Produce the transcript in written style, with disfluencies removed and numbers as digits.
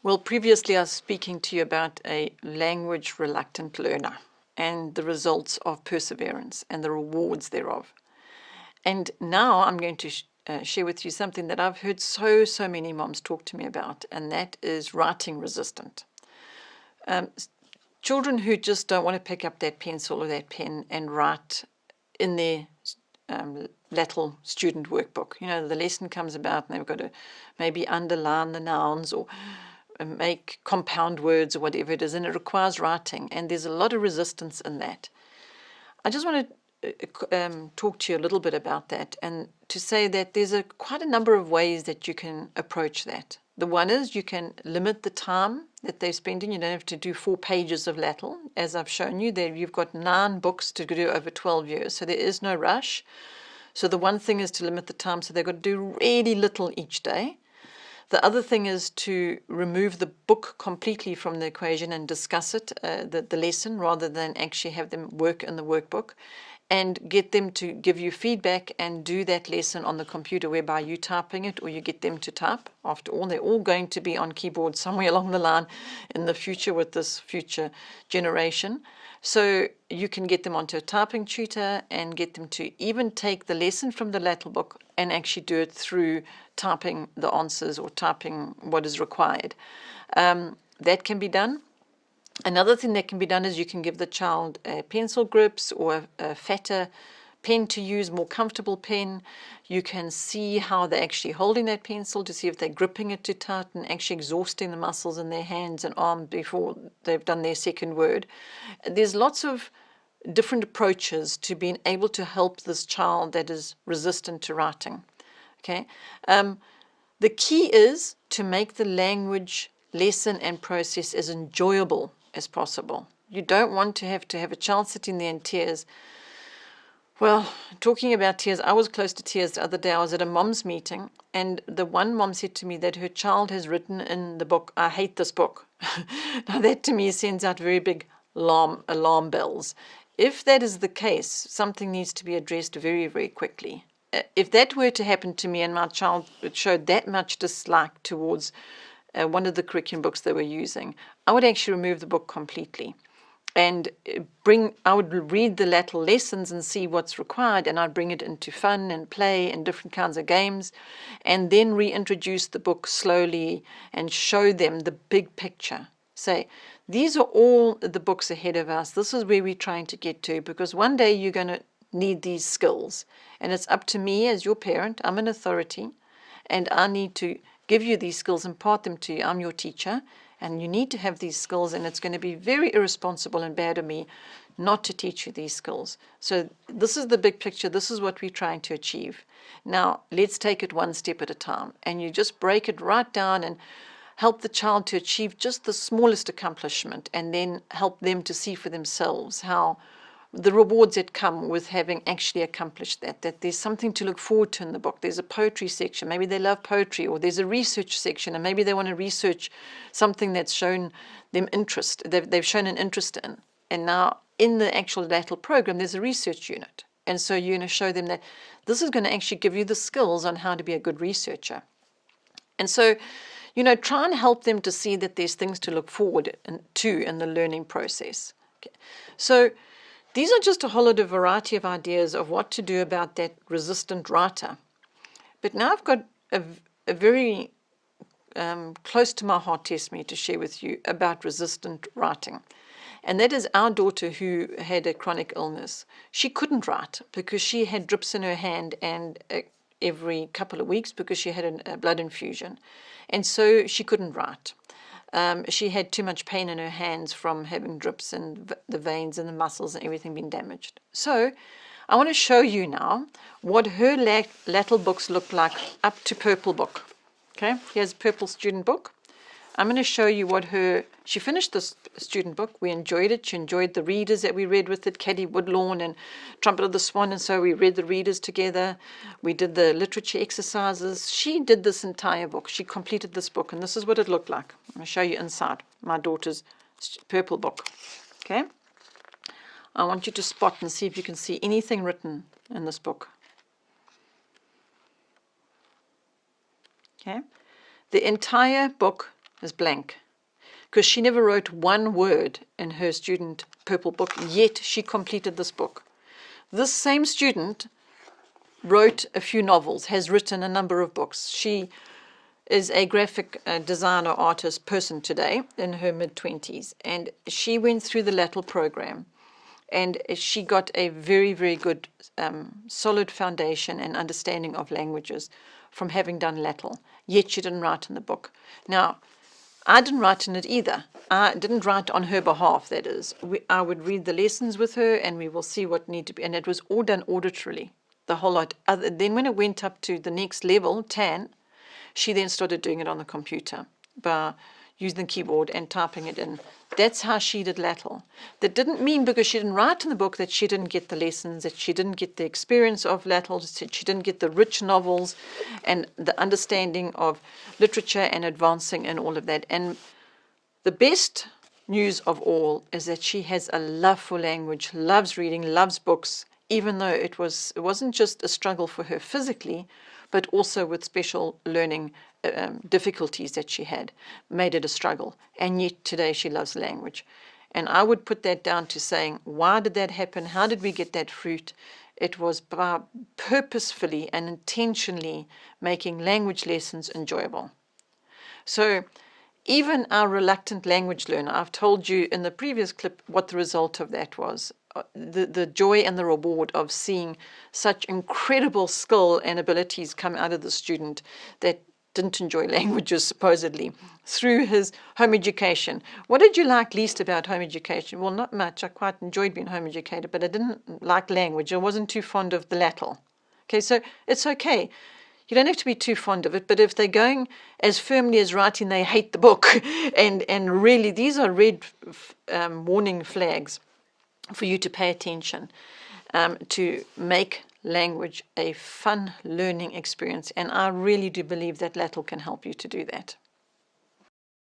Well, previously I was speaking to you about a language reluctant learner and the results of perseverance and the rewards thereof. And now I'm going to share with you something that I've heard so many moms talk to me about, and that is writing resistant. Children who just don't want to pick up that pencil or that pen and write in their LLATL student workbook. You know, the lesson comes about and they've got to maybe underline the nouns or make compound words or whatever it is, and it requires writing, and there's a lot of resistance in that. I just want to talk to you a little bit about that, and to say that there's quite a number of ways that you can approach that. The one is you can limit the time that they're spending. You don't have to do 4 pages of LLATL. As I've shown you, there you've got 9 books to do over 12 years, so there is no rush. So the one thing is to limit the time, so they've got to do really little each day. The other thing is to remove the book completely from the equation and discuss it, the lesson, rather than actually have them work in the workbook, and get them to give you feedback and do that lesson on the computer, whereby you typing it or you get them to type. After all, they're all going to be on keyboard somewhere along the line in the future with this future generation. So you can get them onto a typing tutor and get them to even take the lesson from the LLATL book and actually do it through typing the answers or typing what is required. That can be done. Another thing that can be done is you can give the child pencil grips or a fatter pen to use, more comfortable pen. You can see how they're actually holding that pencil to see if they're gripping it too tight and actually exhausting the muscles in their hands and arms before they've done their second word. There's lots of different approaches to being able to help this child that is resistant to writing. Okay, the key is to make the language lesson and process as enjoyable as possible. You don't want to have a child sitting there in tears. Well, talking about tears, I was close to tears the other day. I was at a mom's meeting, and the one mom said to me that her child has written in the book, "I hate this book." Now that to me sends out very big alarm bells. If that is the case, something needs to be addressed very quickly. If that were to happen to me and my child showed that much dislike towards one of the curriculum books they were using, I would actually remove the book completely. And I would read the LLATL lessons and see what's required, and I'd bring it into fun and play and different kinds of games, and then reintroduce the book slowly and show them the big picture. Say, these are all the books ahead of us. This is where we're trying to get to, because one day you're going to need these skills, and it's up to me as your parent. I'm an authority, and I need to give you these skills, impart them to you. I'm your teacher, and you need to have these skills, and it's going to be very irresponsible and bad of me not to teach you these skills. So this is the big picture. This is what we're trying to achieve. Now, let's take it one step at a time, and you just break it right down and help the child to achieve just the smallest accomplishment, and then help them to see for themselves how the rewards that come with having actually accomplished that there's something to look forward to in the book. There's a poetry section. Maybe they love poetry, or there's a research section, and maybe they want to research something that's shown them interest, they've shown an interest in. And now in the actual LLATL program, there's a research unit. And so you're going to show them that this is going to actually give you the skills on how to be a good researcher. And so, try and help them to see that there's things to look forward to in the learning process. Okay. So these are just a whole lot of variety of ideas of what to do about that resistant writer. But now I've got a very close to my heart testimony to share with you about resistant writing. And that is our daughter who had a chronic illness. She couldn't write because she had drips in her hand and every couple of weeks because she had a blood infusion. And so she couldn't write. She had too much pain in her hands from having drips and the veins and the muscles and everything being damaged. So I want to show you now what her LLATL books look like up to purple book. Okay, here's a purple student book. I'm going to show you she finished this student book. We enjoyed it. She enjoyed the readers that we read with it, Caddy Woodlawn and Trumpet of the Swan, and so we read the readers together. We did the literature exercises. She did this entire book. She completed this book, and this is what it looked like. I'm going to show you inside my daughter's purple book. Okay? I want you to spot and see if you can see anything written in this book. Okay? The entire book is blank, because she never wrote one word in her student purple book, yet she completed this book. This same student wrote a few novels, has written a number of books. She is a graphic designer, artist person today in her mid-20s, and she went through the LLATL program, and she got a very, very good solid foundation and understanding of languages from having done LLATL, yet she didn't write in the book. Now, I didn't write in it either. I didn't write on her behalf, that is. I would read the lessons with her, and we will see what need to be, and it was all done auditorily, the whole lot. Then when it went up to the next level, 10, she then started doing it on the computer by using the keyboard and typing it in. That's how she did LLATL. That didn't mean because she didn't write in the book that she didn't get the lessons, that she didn't get the experience of LLATL, that she didn't get the rich novels and the understanding of literature and advancing and all of that. And the best news of all is that she has a love for language, loves reading, loves books, even though it wasn't just a struggle for her physically, but also with special learning difficulties that she had, made it a struggle. And yet today she loves language. And I would put that down to saying, why did that happen? How did we get that fruit? It was by purposefully and intentionally making language lessons enjoyable. So even our reluctant language learner, I've told you in the previous clip what the result of that was. The joy and the reward of seeing such incredible skill and abilities come out of the student that didn't enjoy languages, supposedly, through his home education. What did you like least about home education? Well, not much. I quite enjoyed being home educated, but I didn't like language. I wasn't too fond of the LLATL. Okay, so it's okay. You don't have to be too fond of it, but if they're going as firmly as writing, they hate the book. And really, these are red warning flags for you to pay attention, to make language a fun learning experience. And I really do believe that LLATL can help you to do that.